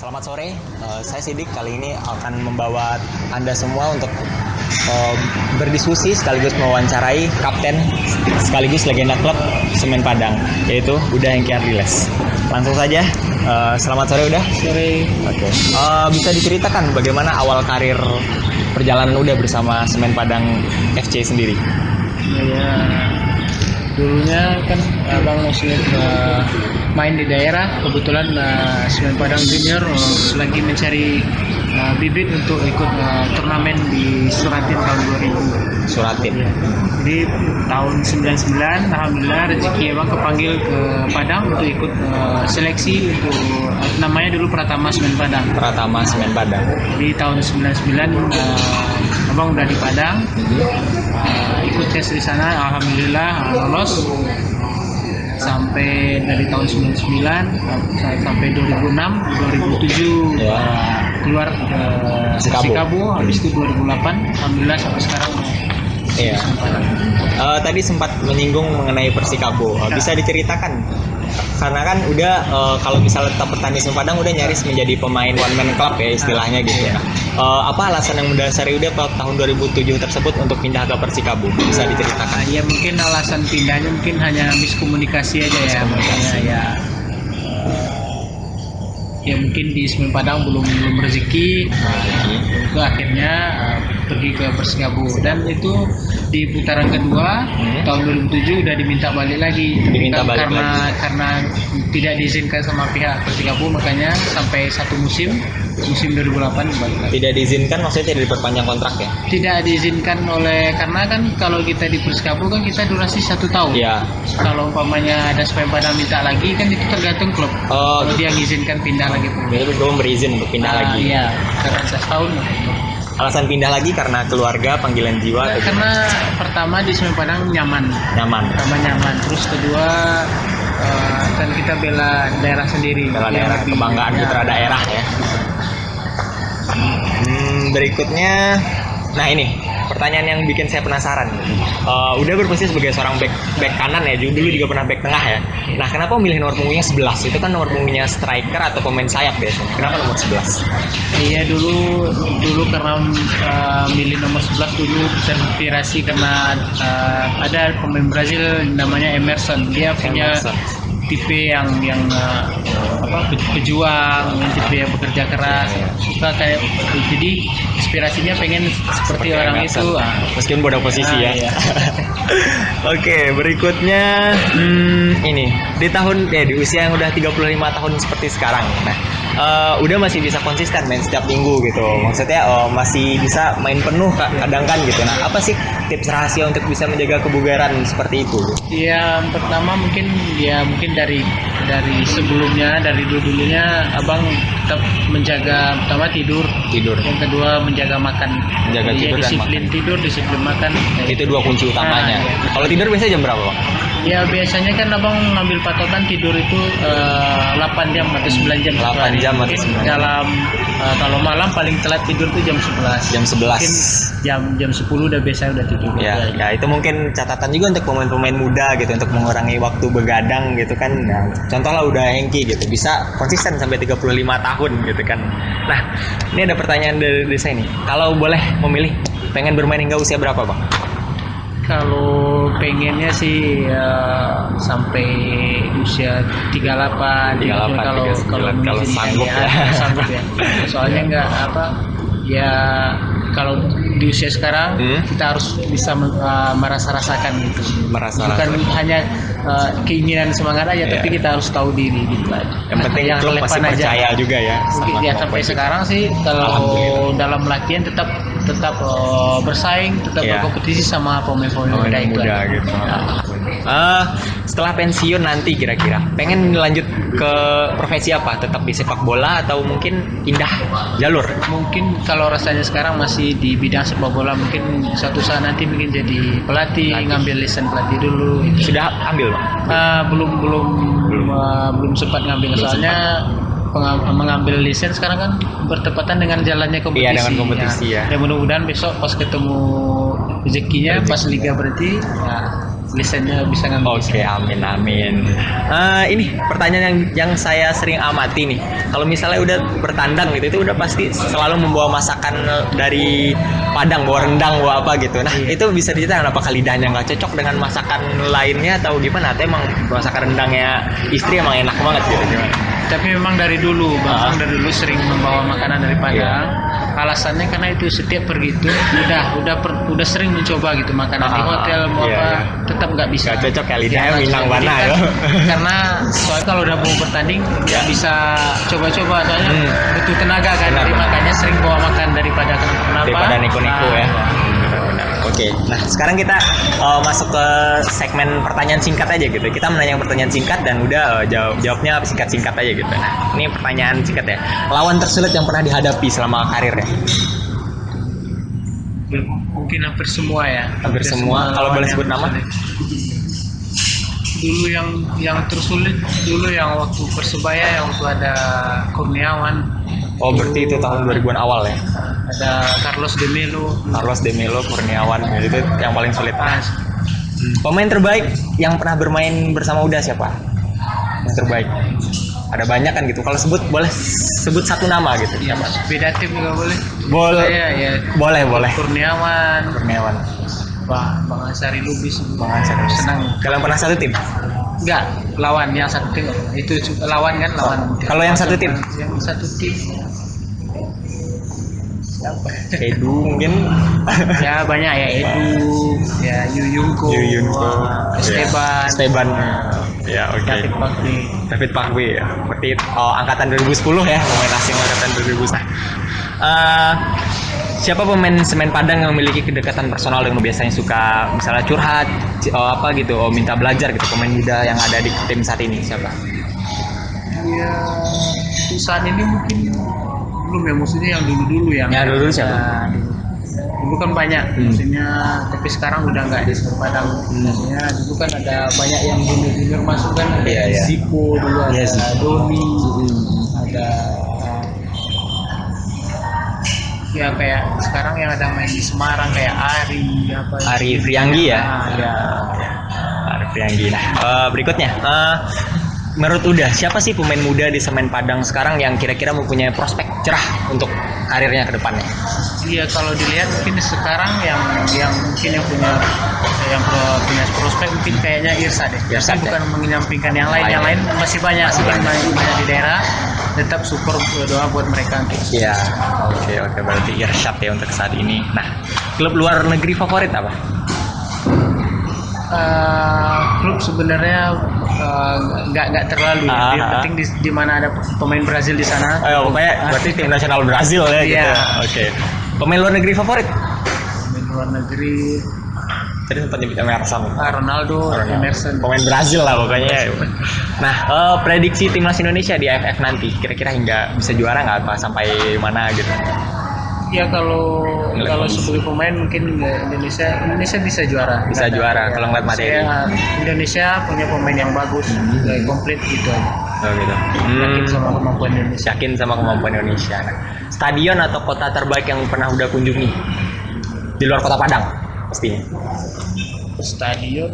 Selamat sore, saya Sidik. Kali ini akan membawa Anda semua untuk berdiskusi sekaligus mewawancarai kapten sekaligus legenda klub Semen Padang, yaitu Uda Hengki Ardiles. Langsung saja, selamat sore Uda. Sore. Oke. Bisa diceritakan bagaimana awal karir perjalanan Uda bersama Semen Padang FC sendiri? Ya, dulunya kan abang muslim main di daerah, kebetulan Semen Padang Junior lagi mencari bibit untuk ikut turnamen di Suratin tahun 2000. Suratin. Ya. Jadi tahun 99 alhamdulillah rezeki abang kepanggil ke Padang untuk ikut seleksi untuk namanya dulu Pratama Semen Padang. Pratama Semen Padang. Di tahun 99 abang udah di Padang. Ikut tes di sana, alhamdulillah lolos sampai dari tahun 99 sampai 2006 2007 ya. Keluar ke Persikabo, habis itu 2008 alhamdulillah sampai sekarang. Iya. Tadi sempat menyinggung mengenai Persikabo. Bisa diceritakan? Karena kan udah kalau misalnya tetap bertanding Semen Padang udah nyaris menjadi pemain one man club ya istilahnya gitu ya. Apa alasan yang mendasari udah tahun 2007 tersebut untuk pindah ke Persikabo? Bisa diceritakan? Ya mungkin alasan pindahnya mungkin hanya miskomunikasi aja ya. Ya mungkin di Semen Padang belum rezeki, itu akhirnya pergi ke Persikabo, dan itu di putaran kedua tahun 2007 udah diminta balik lagi. Karena tidak diizinkan sama pihak Persikabo, makanya sampai satu musim 2008 balik lagi. Tidak diizinkan maksudnya tidak diperpanjang kontrak ya? Tidak diizinkan karena kan kalau kita di Persikabo kan kita durasi 1 tahun. Iya. Kalau umpamanya ada Semen Padang minta lagi kan itu tergantung klub. Kalau dia mengizinkan pindah lagi. Jadi belum berizin untuk pindah lagi. Iya, karena setahun. Alasan pindah lagi karena keluarga, panggilan jiwa? Karena pertama di Semen Padang nyaman. Pertama nyaman. Terus kedua kan kita bela daerah sendiri. Bela daerah, kebanggaan putra daerah ya. Berikutnya, nah ini pertanyaan yang bikin saya penasaran. Udah berposisi sebagai seorang back kanan ya, dulu juga pernah back tengah ya. Nah, kenapa memilih nomor punggungnya 11? Itu kan nomor punggungnya striker atau pemain sayap biasanya. Kenapa nomor 11? Iya, dulu karena milih nomor 11 dulu terinspirasi karena ada pemain Brazil namanya Emerson. Dia punya tipe yang pejuang, tipe yang bekerja keras, suka kayak jadi inspirasinya pengen seperti orang Emerson. Itu meskipun beda posisi ya. Iya. Oke, berikutnya ini di usia yang udah 35 tahun seperti sekarang. Nah, udah masih bisa konsisten main setiap minggu gitu. Maksudnya masih bisa main penuh kadang kan gitu. Nah, apa sih tips rahasia untuk bisa menjaga kebugaran seperti itu? Ya, pertama mungkin dari sebelumnya, dari dulunya abang tetap menjaga pertama tidur. Yang kedua menjaga makan. Tidur disiplin dan makan. Tidur, disiplin makan. Itu dua kunci utamanya. Kalau tidur biasanya jam berapa, Bang? Ya biasanya kan abang ngambil patokan tidur itu 8 jam atau 9 jam. 8 jam atau 9 jam. Dalam kalau malam paling telat tidur tuh jam 11. Jam 11. Mungkin jam 10 udah tidur. Ya, itu mungkin catatan juga untuk pemain-pemain muda gitu untuk mengurangi waktu begadang gitu kan. Nah, contohnya udah Hengki gitu bisa konsisten sampai 35 tahun gitu kan. Nah, ini ada pertanyaan dari saya nih. Kalau boleh memilih pengen bermain hingga usia berapa, Bang? Kalau pengennya sih sampai usia 38 kalau sanggup ya. Sanggup ya. Soalnya enggak kalau di usia sekarang kita harus bisa merasa-rasakan gitu. Bukan hanya keinginan semangat aja, tapi kita harus tahu diri gitu aja. Yang penting yang klub masih percaya aja. Juga ya. Sampai sekarang sih kalau dalam latihan tetap bersaing, tetap berkompetisi sama pemain-pemain muda gitu. Setelah pensiun nanti kira-kira pengen lanjut ke profesi apa? Tetap di sepak bola atau mungkin pindah jalur? Mungkin kalau rasanya sekarang masih di bidang sepak bola, mungkin suatu saat nanti mungkin jadi pelatih. Ngambil lisensi pelatih dulu. Sudah ambil, Bang? Belum sempat ngambil. Soalnya mengambil lisensi sekarang kan bertepatan dengan jalannya kompetisi. Iya, dengan kompetisi ya. Ya mudah-mudahan besok pas ketemu rezekinya pas liga berarti lisennya bisa ngambil. Oke, amin amin. Ini pertanyaan yang saya sering amati nih. Kalau misalnya udah bertandang gitu, itu udah pasti selalu membawa masakan dari Padang, bawa rendang, bawa apa gitu. Nah, itu bisa diceritain apakah lidahnya nggak cocok dengan masakan lainnya atau gimana? Atau emang masakan rendangnya istri emang enak banget gitu gimana? Tapi memang dari dulu, Bang dari dulu sering membawa makanan dari Padang. Alasannya karena itu setiap pergi itu udah sering mencoba gitu makanan di hotel mau apa tetap nggak bisa. Gak cocok ya lidahnya Minang Jadi mana kan, ya? Karena soalnya kalau udah mau bertanding nggak bisa coba-coba soalnya butuh tenaga kan. Benar, Jadi benar. makanya sering bawa makan daripada kenapa? Daripada niko-niko ya. Benar. Oke, nah sekarang kita masuk ke segmen pertanyaan singkat aja gitu. Kita menanya pertanyaan singkat dan udah jawabnya singkat-singkat aja gitu. Nah, ini pertanyaan singkat ya. Lawan tersulit yang pernah dihadapi selama karirnya? Mungkin hampir semua ya. Hampir semua. Kalau boleh sebut nama? Dulu yang tersulit dulu yang waktu Persebaya yang waktu ada Kurniawan. Oh, berarti itu tahun 2000-an awal ya. Ada Carlos de Melo, Kurniawan, itu yang paling sulit. Pas. Pemain terbaik yang pernah bermain bersama Uda siapa? Yang terbaik. Ada banyak kan gitu. Kalau boleh sebut satu nama gitu. Iya, beda tim juga boleh. Boleh. Ya. Boleh. Kurniawan, Bang Ansari Lubis. Senang. Kalian pernah satu tim? Enggak, lawan yang satu tim. Itu lawan kan lawan. Kalau yang satu tim? Yang satu tim. Siapa? Edu mungkin. Ya banyak ya Edu, ya Yuyunko, Esteban. Ya, oke. David Pakwe ya. Berarti angkatan 2010 ya, pemain asing angkatan 2010. Siapa pemain semen Padang yang memiliki kedekatan personal dengan biasanya suka misalnya curhat apa gitu, minta belajar gitu, pemain muda yang ada di tim saat ini siapa? Ya, saat ini mungkin belum ya, maksudnya yang dulu-dulu yang. Ya dulu siapa? Dulu kan banyak, maksudnya tapi sekarang udah nggak di semen Padang. Maksudnya dulu kan ada banyak yang junior masuk kan, ada Ziko dulu, ada Doni, ada ya kayak sekarang yang ada main di Semarang kayak Ari Frianggi ya. Ari Frianggi. Nah, berikutnya menurut Uda siapa sih pemain muda di semen Padang sekarang yang kira-kira mempunyai prospek cerah untuk karirnya ke depannya? Iya, kalau dilihat mungkin sekarang yang mungkin yang punya prospek mungkin kayaknya Irsa deh. Irsa bukan menyampingkan yang lain. Yang lain masih banyak di daerah. Tetap support doa buat mereka. Iya, oke, berarti Irsyad ya untuk saat ini. Nah, klub luar negeri favorit apa? Klub sebenarnya nggak terlalu. Yang penting di mana ada pemain Brazil di sana. Pokoknya berarti tim nasional Brazil ya gitu. Oke. Pemain luar negeri favorit? Pemain luar negeri. Tadi sempat nyebut Emerson. Ronaldo. Emerson. Pemain Brazil lah pokoknya. Nah, prediksi timnas Indonesia di AFF nanti kira-kira hingga bisa juara nggak, apa sampai mana gitu? Ya kalau sebagai pemain mungkin Indonesia bisa juara. Bisa juara kalau ngeliat materi. Indonesia punya pemain yang bagus, komplit gitu aja. Oh gitu. Yakin sama kemampuan Indonesia. Yakin sama kemampuan Indonesia. Nah, stadion atau kota terbaik yang pernah udah kunjungi di luar kota Padang pastinya? Stadion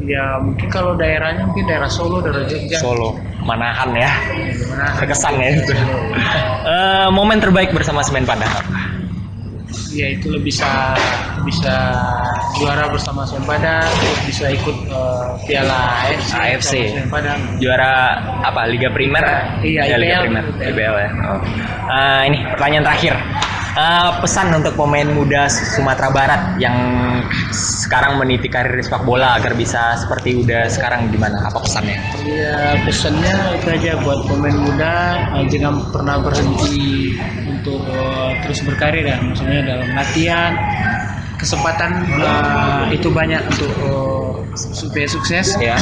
ya mungkin kalau daerahnya mungkin daerah Solo, daerah Jogja. Solo, Manahan ya. Terkesan ya itu. Ya. Momen terbaik bersama semen Padang apa? Ya itu bisa juara bersama semen Padang, bisa ikut Piala AFC. Semen Padang. Juara apa? Liga Primer? Iya, Liga Primer. IBL ya. Ini pertanyaan terakhir. Pesan untuk pemain muda Sumatera Barat yang sekarang meniti karir di sepak bola agar bisa seperti Uda sekarang gimana? Apa pesannya? Ya pesannya itu aja buat pemain muda, jangan pernah berhenti untuk terus berkarir ya, maksudnya dalam latihan. Kesempatan itu banyak untuk supaya sukses. Ya.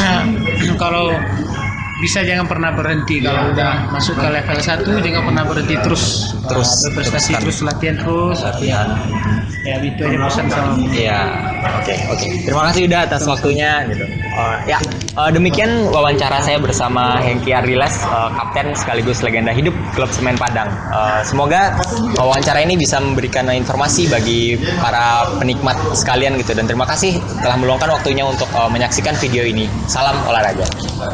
bisa jangan pernah berhenti. Kalau udah masuk ke level 1 jangan pernah berhenti, terus berprestasi, terus latihan ya itu aja pesan sama. Iya, oke. Terima kasih udah atas waktunya gitu. Demikian wawancara saya bersama Hengki Ardiles, kapten sekaligus legenda hidup klub Semen Padang. Semoga wawancara ini bisa memberikan informasi bagi para penikmat sekalian gitu, dan terima kasih telah meluangkan waktunya untuk menyaksikan video ini. Salam olahraga.